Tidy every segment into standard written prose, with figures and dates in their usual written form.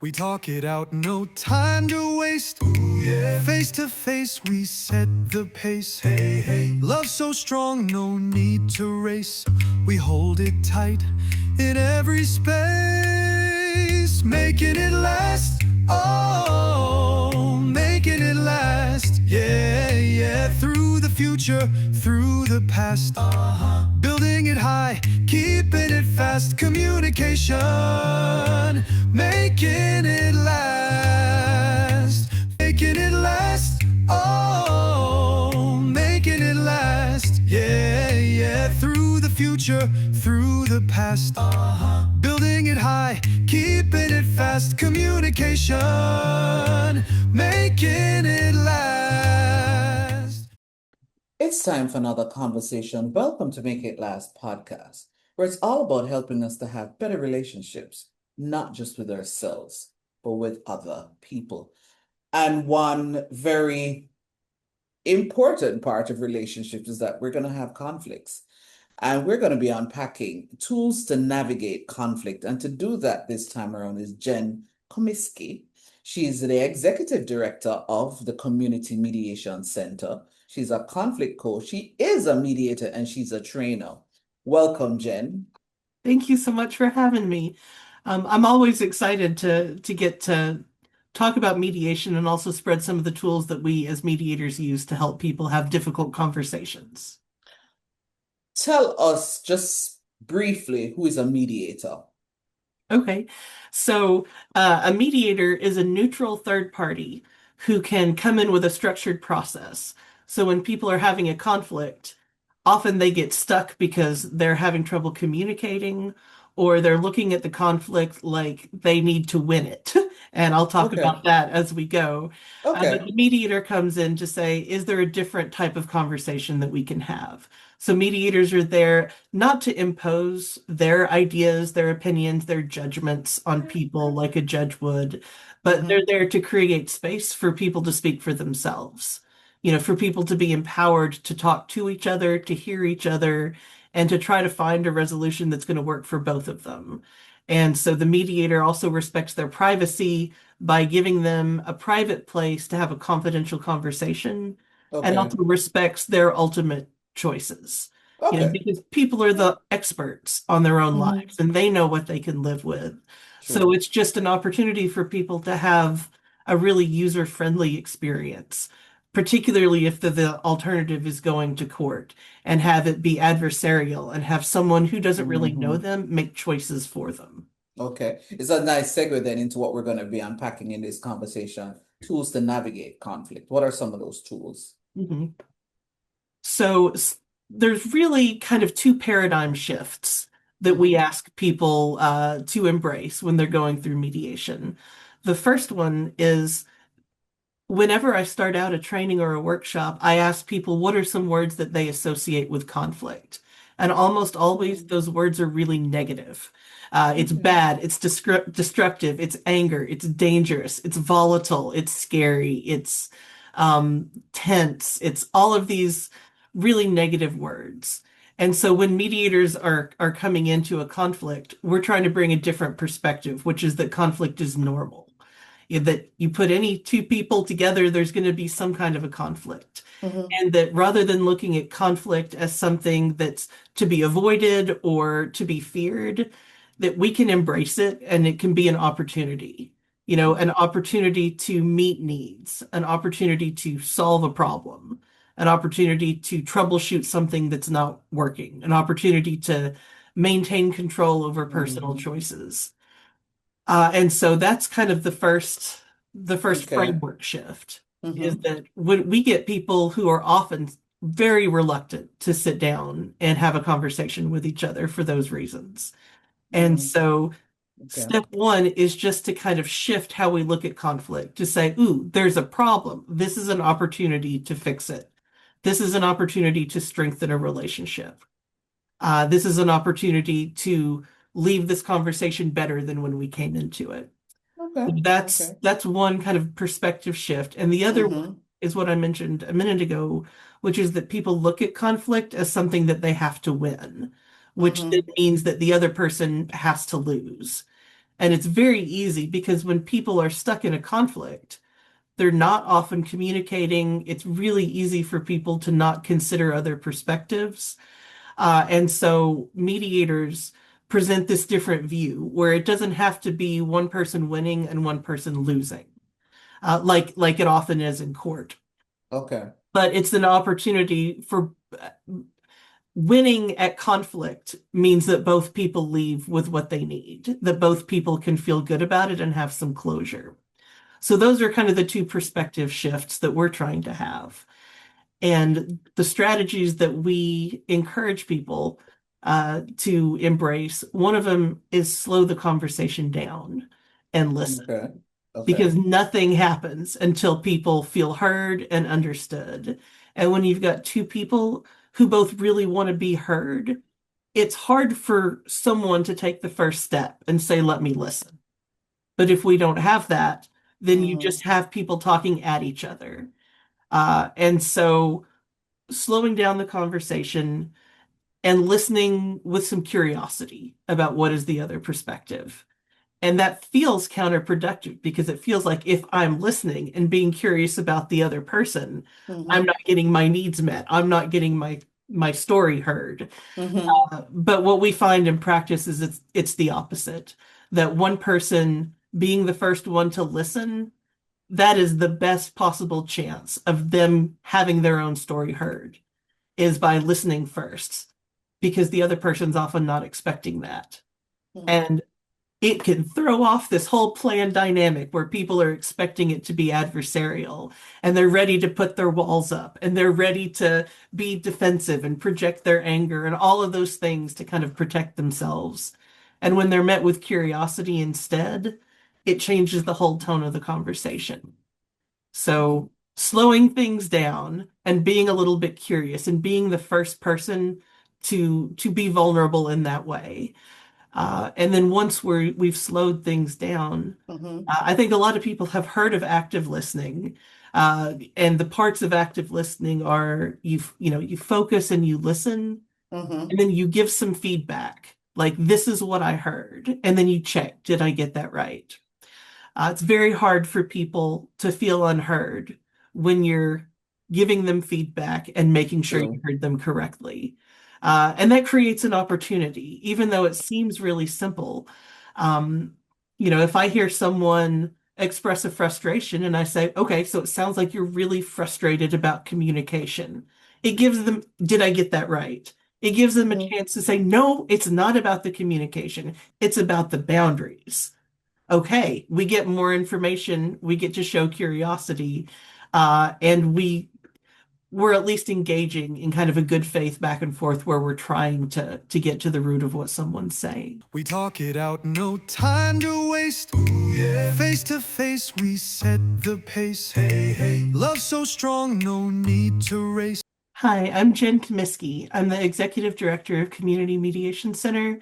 We talk it out, no time to waste. Ooh, yeah. Face to face, we set the pace. Hey, hey. Love so strong, no need to race. We hold it tight in every space, making it last. Oh, making it last. Yeah, yeah. Through the future, through the past. Building it high, keeping it fast. Communication, making it last. Making it last. Oh, making it last. Yeah, yeah. Through the future, through the past. Building it high, keeping it fast. Communication, making it last. It's time for another conversation. Welcome to Make It Last podcast, where it's all about helping us to have better relationships, not just with ourselves, but with other people. And one very important part of relationships is that we're going to have conflicts. And we're going to be unpacking tools to navigate conflict. And to do that this time around is Jen Comiskey. She's the executive director of the Community Mediation Center. She's a conflict coach. She is a mediator and she's a trainer. Welcome, Jen. Thank you so much for having me. I'm always excited to get to talk about mediation and also spread some of the tools that we as mediators use to help people have difficult conversations. Tell us just briefly who is a mediator. Okay, so a mediator is a neutral third party who can come in with a structured process. So when people are having a conflict, often they get stuck because they're having trouble communicating or they're looking at the conflict like they need to win it. And I'll talk about that as we go. But the mediator comes in to say, is there a different type of conversation that we can have? So mediators are there not to impose their ideas, their opinions, their judgments on people like a judge would, but they're there to create space for people to speak for themselves. For people to be empowered to talk to each other, to hear each other, and to try to find a resolution that's going to work for both of them. And so the mediator also respects their privacy by giving them a private place to have a confidential conversation and also respects their ultimate choices. Because people are the experts on their own lives and they know what they can live with. So it's just an opportunity for people to have a really user-friendly experience, particularly if the alternative is going to court and have it be adversarial and have someone who doesn't really know them make choices for them. Okay. It's a nice segue then into what we're going to be unpacking in this conversation, tools to navigate conflict. What are some of those tools? So there's really kind of two paradigm shifts that we ask people to embrace when they're going through mediation. The first one is whenever I start out a training or a workshop, I ask people what are some words that they associate with conflict. And almost always those words are really negative. It's bad, it's destructive, it's anger, it's dangerous, it's volatile, it's scary, it's tense, it's all of these really negative words. And so when mediators are coming into a conflict, we're trying to bring a different perspective, which is that conflict is normal. That you put any two people together, there's going to be some kind of a conflict. And that rather than looking at conflict as something that's to be avoided or to be feared, that we can embrace it and it can be an opportunity, an opportunity to meet needs, an opportunity to solve a problem, an opportunity to troubleshoot something that's not working, an opportunity to maintain control over personal choices. And so that's kind of the first framework shift is that when we get people who are often very reluctant to sit down and have a conversation with each other for those reasons. And so step one is just to kind of shift how we look at conflict to say, ooh, there's a problem. This is an opportunity to fix it. This is an opportunity to strengthen a relationship. This is an opportunity to leave this conversation better than when we came into it. That's one kind of perspective shift. And the other one is what I mentioned a minute ago, which is that people look at conflict as something that they have to win, which means that the other person has to lose. And it's very easy because when people are stuck in a conflict, they're not often communicating. It's really easy for people to not consider other perspectives. And so mediators present this different view where it doesn't have to be one person winning and one person losing, like it often is in court. Okay. But it's an opportunity for winning at conflict means that both people leave with what they need, that both people can feel good about it and have some closure. So those are kind of the two perspective shifts that we're trying to have. And the strategies that we encourage people to embrace, one of them is slow the conversation down and listen. Okay. Okay. Because nothing happens until people feel heard and understood. And when you've got two people who both really want to be heard, it's hard for someone to take the first step and say, let me listen. But if we don't have that, then you just have people talking at each other. And so slowing down the conversation and listening with some curiosity about what is the other perspective. And that feels counterproductive because it feels like if I'm listening and being curious about the other person, I'm not getting my needs met. I'm not getting my story heard. But what we find in practice is it's the opposite. That one person being the first one to listen, that is the best possible chance of them having their own story heard, is by listening first, because the other person's often not expecting that. And it can throw off this whole plan dynamic where people are expecting it to be adversarial and they're ready to put their walls up and they're ready to be defensive and project their anger and all of those things to kind of protect themselves. And when they're met with curiosity instead, it changes the whole tone of the conversation. So slowing things down and being a little bit curious and being the first person to be vulnerable in that way. And then once we've slowed things down, I think a lot of people have heard of active listening. And the parts of active listening are you focus and you listen, and then you give some feedback, like this is what I heard, and then you check, did I get that right? It's very hard for people to feel unheard when you're giving them feedback and making sure you heard them correctly. And that creates an opportunity, even though it seems really simple. If I hear someone express a frustration and I say, okay, so it sounds like you're really frustrated about communication. It gives them, did I get that right? It gives them a chance to say, no, it's not about the communication. It's about the boundaries. Okay, we get more information, we get to show curiosity, and we're at least engaging in kind of a good faith back and forth where we're trying to get to the root of what someone's saying. We talk it out, no time to waste. Ooh, yeah. Face to face, we set the pace. Hey, hey. Love so strong, no need to race. Hi, I'm Jen Comiskey. I'm the Executive Director of Community Mediation Center.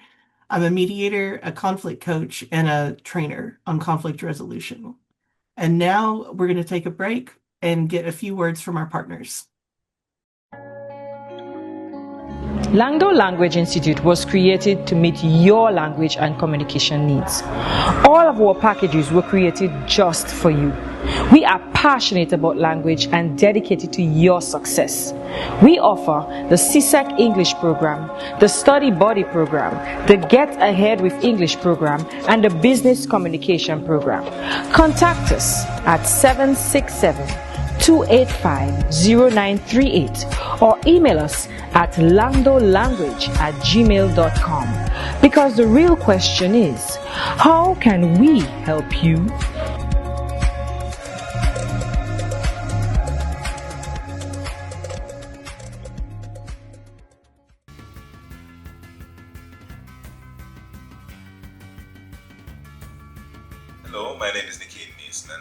I'm a mediator, a conflict coach, and a trainer on conflict resolution. And now we're going to take a break and get a few words from our partners. Langdo Language Institute was created to meet your language and communication needs. All of our packages were created just for you. We are passionate about language and dedicated to your success. We offer the CSEC English program, the Study Buddy program, the Get Ahead with English program, and the Business Communication program. Contact us at 767-285-0938 or email us at landolanguage@gmail.com, because the real question is, how can we help you? Hello, my name is Nicky Mason,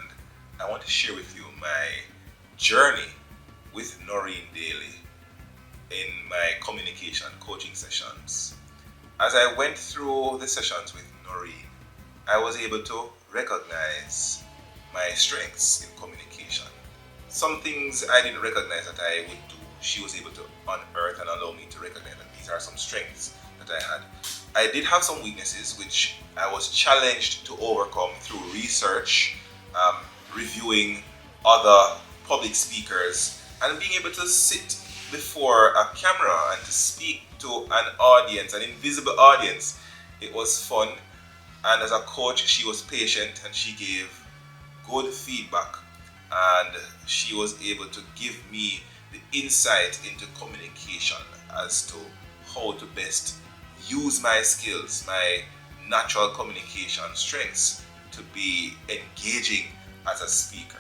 and I want to share with you my journey with Noreen Daly in my communication coaching sessions. As I went through the sessions with Noreen, I was able to recognize my strengths in communication. Some things I didn't recognize that I would do, she was able to unearth and allow me to recognize that these are some strengths that I had. I did have some weaknesses which I was challenged to overcome through research, reviewing other public speakers, and being able to sit before a camera and to speak to an audience, an invisible audience. It was fun, and as a coach, she was patient and she gave good feedback, and she was able to give me the insight into communication as to how to best use my skills, my natural communication strengths to be engaging as a speaker.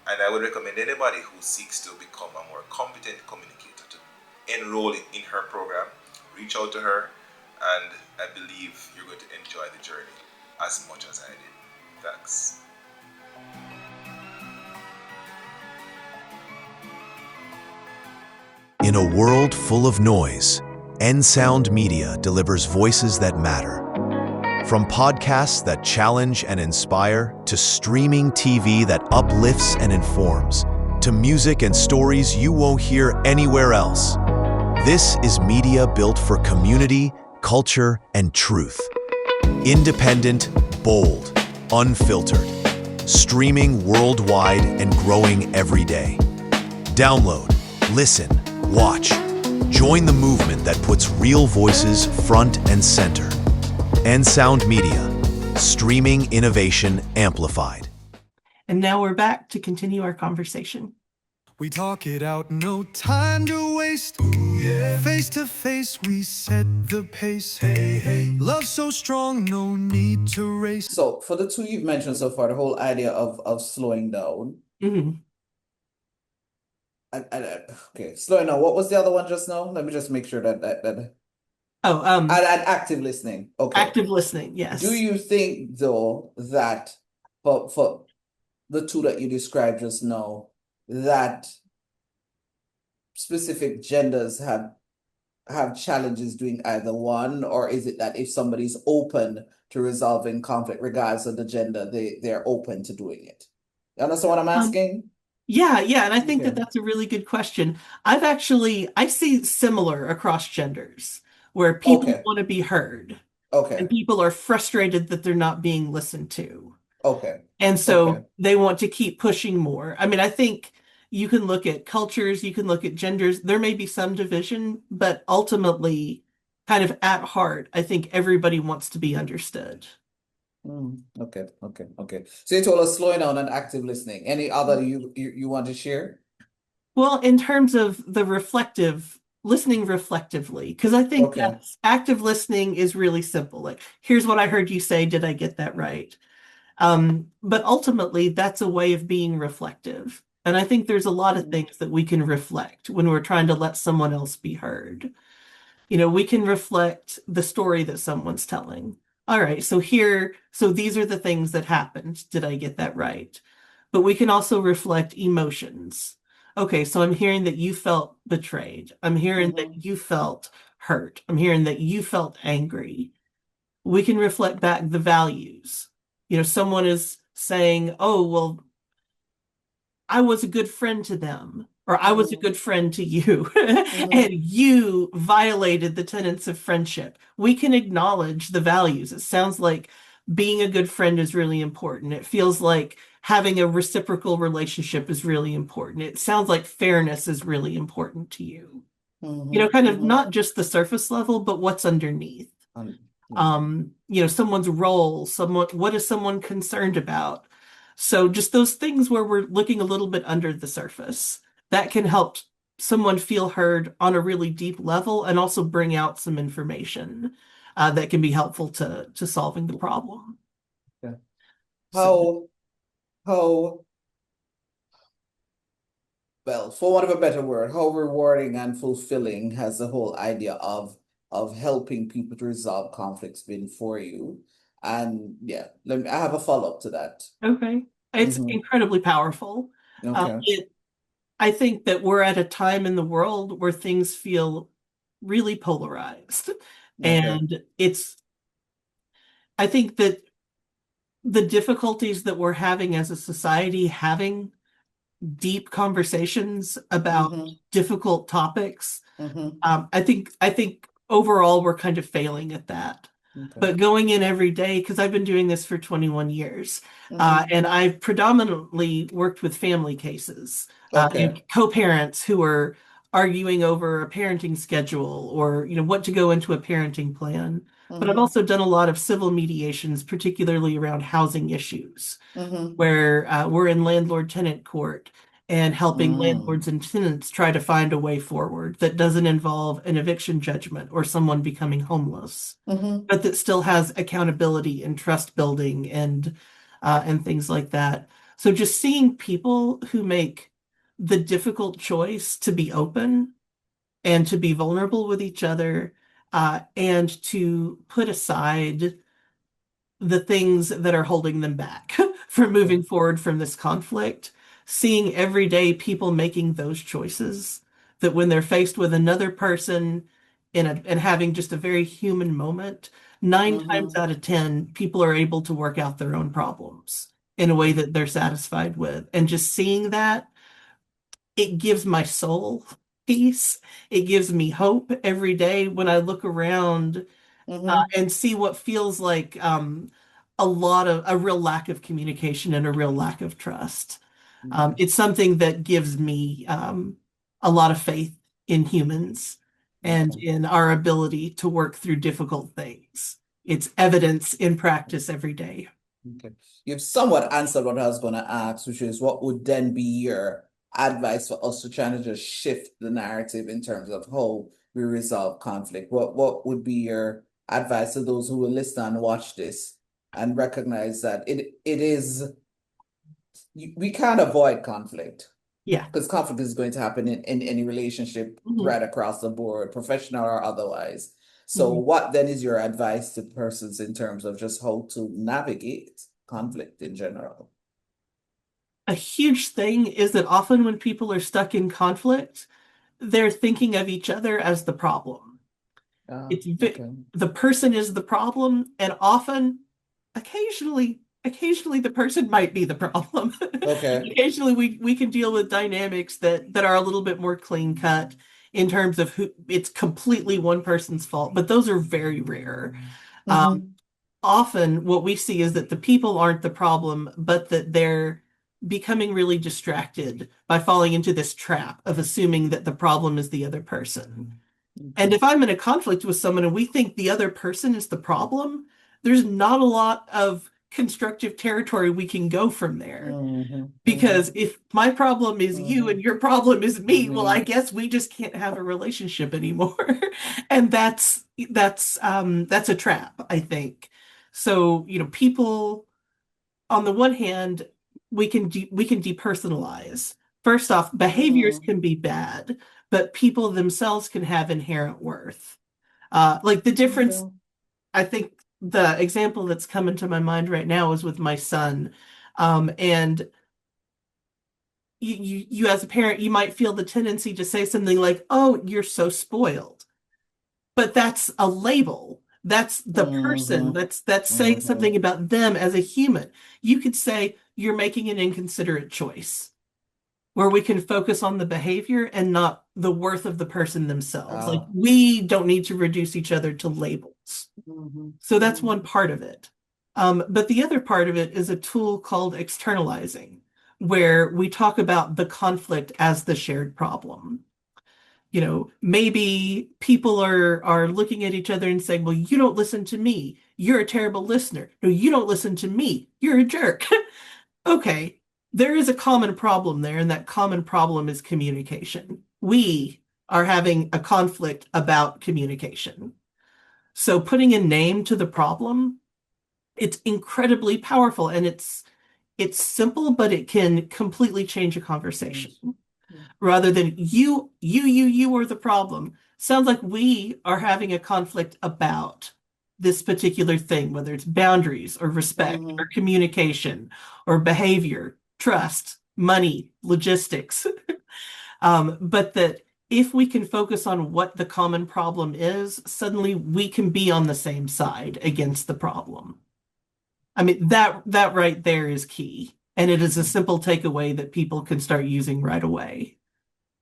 And I would recommend anybody who seeks to become a more competent communicator to enroll in her program, reach out to her, and I believe you're going to enjoy the journey as much as I did. Thanks. In a world full of noise, N-Sound Media delivers voices that matter. From podcasts that challenge and inspire, to streaming TV that uplifts and informs, to music and stories you won't hear anywhere else. This is media built for community, culture, and truth. Independent, bold, unfiltered. Streaming worldwide and growing every day. Download, listen, watch. Join the movement that puts real voices front and center. N-Sound Media, streaming innovation amplified. And now we're back to continue our conversation. We talk it out, no time to waste. Face to face, we set the pace. Love so strong, no need to race. So for the two you've mentioned so far, the whole idea of slowing down. Mhm. Okay, slowing down. What was the other one just now? Let me just make sure that Oh, and active listening. Okay. active listening, yes. Do you think though that for the two that you described just now, that specific genders have challenges doing either one, or is it that if somebody's open to resolving conflict regardless of the gender, they're open to doing it? You understand what I'm asking? Yeah, and I think that Okay. that's a really good question. I see similar across genders where people Okay. want to be heard and Okay. people are frustrated that they're not being listened to. Okay. And so Okay. they want to keep pushing more. I mean, I think you can look at cultures, you can look at genders. There may be some division, but ultimately, kind of at heart, I think everybody wants to be understood. Okay. So you told us slowing down and active listening. Any other you want to share? Well, in terms of the listening reflectively, because I think Okay. that's active listening is really simple. Like, here's what I heard you say. Did I get that right? But ultimately, that's a way of being reflective. And I think there's a lot of things that we can reflect when we're trying to let someone else be heard. We can reflect the story that someone's telling. All right, so these are the things that happened. Did I get that right? But we can also reflect emotions. Okay, so I'm hearing that you felt betrayed. I'm hearing that you felt hurt. I'm hearing that you felt angry. We can reflect back the values. Someone is saying, oh, well, I was a good friend to them, or I was a good friend to you, and you violated the tenets of friendship. We can acknowledge the values. It sounds like being a good friend is really important. It feels like having a reciprocal relationship is really important. It sounds like fairness is really important to you. Kind of not just the surface level, but what's underneath. Someone's role, what is someone concerned about? So just those things where we're looking a little bit under the surface, that can help someone feel heard on a really deep level and also bring out some information that can be helpful to solving the problem. Yeah. So, How well, for want of a better word, how rewarding and fulfilling has the whole idea of helping people to resolve conflicts been for you? And yeah, I have a follow-up to that. okay. It's incredibly powerful. Okay. I think that we're at a time in the world where things feel really polarized. And I think that the difficulties that we're having as a society, having deep conversations about difficult topics, I think overall we're kind of failing at that. Okay. But going in every day, because I've been doing this for 21 years, Mhm. and I've predominantly worked with family cases, Okay. and co-parents who are arguing over a parenting schedule or, what to go into a parenting plan. But I've Mhm. also done a lot of civil mediations, particularly around housing issues, Mhm. where we're in landlord-tenant court and helping Mm. landlords and tenants try to find a way forward that doesn't involve an eviction judgment or someone becoming homeless, Mhm. but that still has accountability and trust building and things like that. So just seeing people who make the difficult choice to be open and to be vulnerable with each other, and to put aside the things that are holding them back from moving forward from this conflict, seeing everyday people making those choices, that when they're faced with another person and having just a very human moment, nine times Mhm. out of 10, people are able to work out their own problems in a way that they're satisfied with. And just seeing that, it gives my soul peace. It gives me hope every day when I look around Mhm. and see what feels like a real lack of communication and a real lack of trust. Okay. It's something that gives me a lot of faith in humans and Okay. in our ability to work through difficult things. It's evidence in practice every day. Okay. You've somewhat answered what I was going to ask, which is what would then be your advice for us to try to just shift the narrative in terms of how we resolve conflict? What would be your advice to those who will listen and watch this and recognize that it is we can't avoid conflict Yeah. because conflict is going to happen in any relationship Mhm. right across the board, professional or otherwise. So Mhm. what then is your advice to persons in terms of just how to navigate conflict in general? A huge thing is that often when people are stuck in conflict, they're thinking of each other as the problem. Ah, It's okay. the person is the problem, and often, occasionally the person might be the problem. Okay. Occasionally we can deal with dynamics that are a little bit more clean cut in terms of who it's completely one person's fault, but those are very rare. Um, Mm-hmm. Often what we see is that the people aren't the problem, but that they're becoming really distracted by falling into this trap of assuming that the problem is the other person. And Okay. if I'm in a conflict with someone and we think the other person is the problem, there's not a lot of constructive territory we can go from there. Mm-hmm. Mm-hmm. Because if my problem is you Mm-hmm. and your problem is It's me, well, I me. guess we just can't have a relationship anymore. And that's a trap, I think. So, people on the one hand, we can depersonalize. First off, behaviors Mm-hmm. can be bad, but people themselves can have inherent worth. Like the difference, Okay. I think the example that's coming to my mind right now is with my son. And you as a parent, you might feel the tendency to say something like, "Oh, you're so spoiled." But that's a label. That's the person. Mm-hmm. That's saying Mm-hmm. something about them as a human. You could say you're making an inconsiderate choice, where we can focus on the behavior and not the worth of the person themselves. Like Ah. we don't need to reduce each other to labels. Mm-hmm. So that's Mm-hmm. one part of it. But the other part of it is a tool called externalizing, where we talk about the conflict as the shared problem. Maybe people are looking at each other and saying, "Well, you don't listen to me. You're a terrible listener. No, you don't listen to me. You're a jerk." Okay, there is a common problem there, and that common problem is communication. We are having a conflict about communication. So putting a name to the problem, it's incredibly powerful, and it's simple, but it can completely change a conversation. Yes. Rather than you are the problem. Sounds like we are having a conflict about this particular thing, whether it's boundaries or respect or Mm-hmm. communication or behavior, trust, money, logistics. But that if we can focus on what the common problem is, suddenly we can be on the same side against the problem. I mean, that right there is key. And it is a simple takeaway that people can start using right away.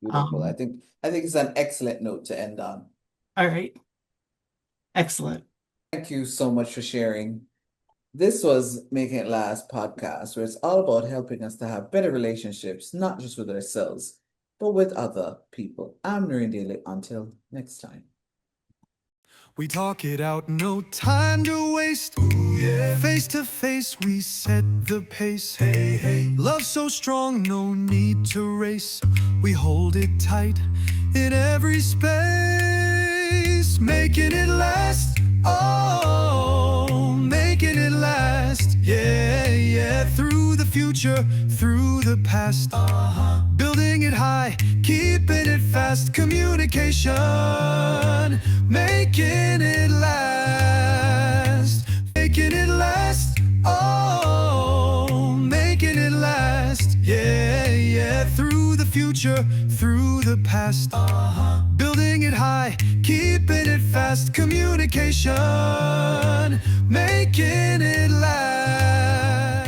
Beautiful. I Um, think I think it's an excellent note to end on. all right. Excellent. Thank you so much for sharing. This was Making It Last podcast, where it's all about helping us to have better relationships, not just with ourselves, but with other people. I'm Noreen Daly. Until next time. We talk it out, no time to waste. Face to face, we set the pace. Love so strong, no need to race. We hold it tight in every space, making it last. Oh, making it last. Yeah, yeah. Through the future, through the past. Building it high, keeping it fast. Communication, making it last. Making it last. Oh, making it last. Yeah, yeah. Through the future, through the past. Building it high, keeping it fast. Communication, making it last.